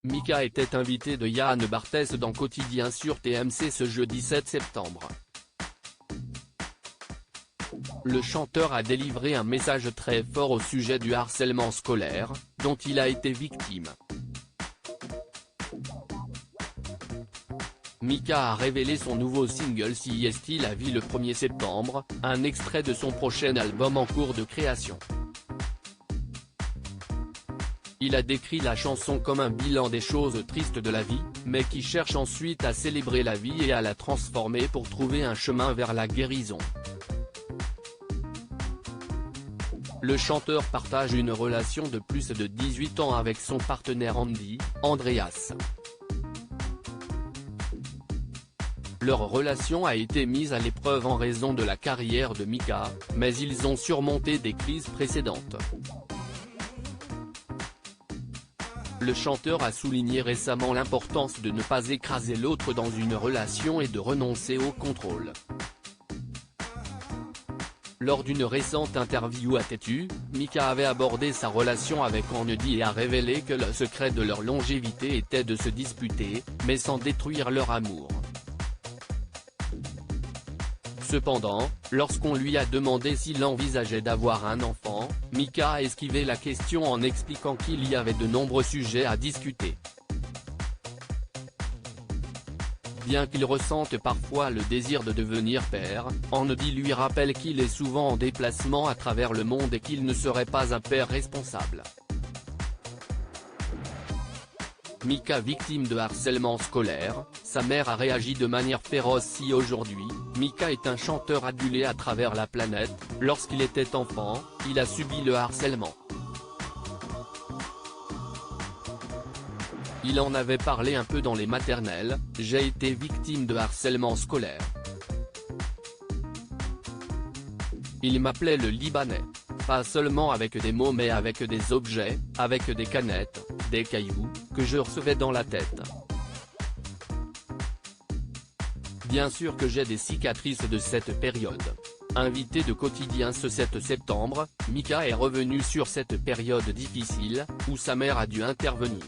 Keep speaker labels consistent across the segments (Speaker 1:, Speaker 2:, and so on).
Speaker 1: Mika était invité de Yann Barthès dans Quotidien sur TMC ce jeudi 7 septembre. Le chanteur a délivré un message très fort au sujet du harcèlement scolaire, dont il a été victime. Mika a révélé son nouveau single Si Est-il la vie le 1er septembre, un extrait de son prochain album en cours de création. Il a décrit la chanson comme un bilan des choses tristes de la vie, mais qui cherche ensuite à célébrer la vie et à la transformer pour trouver un chemin vers la guérison. Le chanteur partage une relation de plus de 18 ans avec son partenaire Andy, Andreas. Leur relation a été mise à l'épreuve en raison de la carrière de Mika, mais ils ont surmonté des crises précédentes. Le chanteur a souligné récemment l'importance de ne pas écraser l'autre dans une relation et de renoncer au contrôle. Lors d'une récente interview à Tétu, Mika avait abordé sa relation avec Andy et a révélé que le secret de leur longévité était de se disputer, mais sans détruire leur amour. Cependant, lorsqu'on lui a demandé s'il envisageait d'avoir un enfant, Mika a esquivé la question en expliquant qu'il y avait de nombreux sujets à discuter. Bien qu'il ressente parfois le désir de devenir père, Andy lui rappelle qu'il est souvent en déplacement à travers le monde et qu'il ne serait pas un père responsable. Mika victime de harcèlement scolaire, sa mère a réagi de manière féroce. Si aujourd'hui, Mika est un chanteur adulé à travers la planète, lorsqu'il était enfant, il a subi le harcèlement. Il en avait parlé un peu dans les maternelles, j'ai été victime de harcèlement scolaire. Il m'appelait le Libanais. Pas seulement avec des mots mais avec des objets, avec des canettes, des cailloux, que je recevais dans la tête. Bien sûr que j'ai des cicatrices de cette période. Invité de Quotidien ce 7 septembre, Mika est revenu sur cette période difficile, où sa mère a dû intervenir.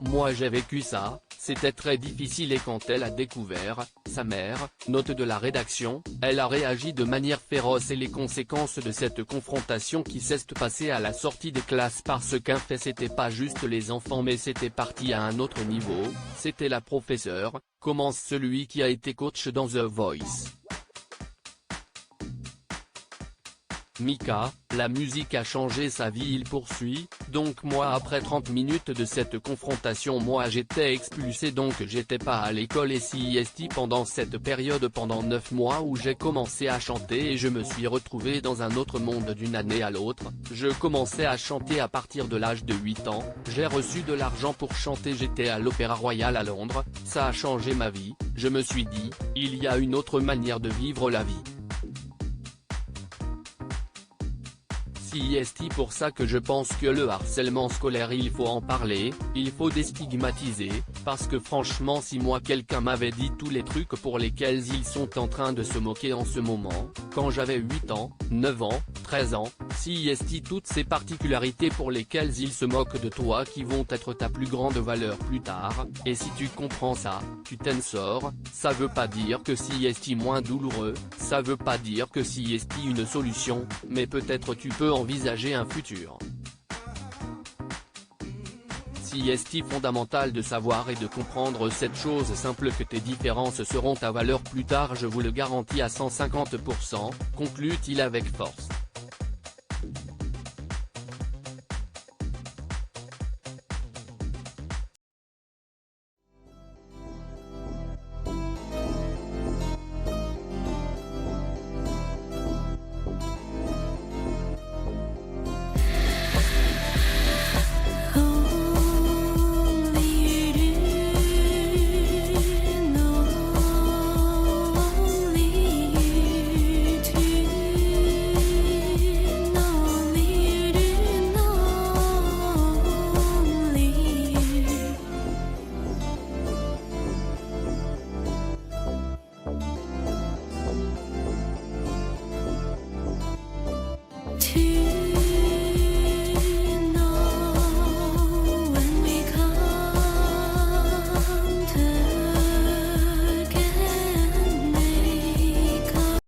Speaker 1: Moi j'ai vécu ça, c'était très difficile et quand elle a découvert, sa mère, note de la rédaction, elle a réagi de manière féroce et les conséquences de cette confrontation qui s'est passée à la sortie des classes parce qu'un fait c'était pas juste les enfants mais c'était parti à un autre niveau, c'était la professeure, commence celui qui a été coach dans The Voice. Mika, la musique a changé sa vie, il poursuit, donc moi après 30 minutes de cette confrontation moi j'étais expulsé donc j'étais pas à l'école et si est pendant cette période pendant 9 mois où j'ai commencé à chanter et je me suis retrouvé dans un autre monde d'une année à l'autre, je commençais à chanter à partir de l'âge de 8 ans, j'ai reçu de l'argent pour chanter, j'étais à l'Opéra Royal à Londres, ça a changé ma vie, je me suis dit, il y a une autre manière de vivre la vie. Si est pour ça que je pense que le harcèlement scolaire il faut en parler, il faut déstigmatiser, parce que franchement si moi quelqu'un m'avait dit tous les trucs pour lesquels ils sont en train de se moquer en ce moment, quand j'avais 8 ans, 9 ans, 13 ans, si est toutes ces particularités pour lesquelles ils se moquent de toi qui vont être ta plus grande valeur plus tard, et si tu comprends ça, tu t'en sors, ça veut pas dire que si est moins douloureux, ça veut pas dire que si est une solution, mais peut-être tu peux envisager un futur. Si est fondamental de savoir et de comprendre cette chose simple que tes différences seront ta valeur plus tard, je vous le garantis à 150%, conclut-il avec force.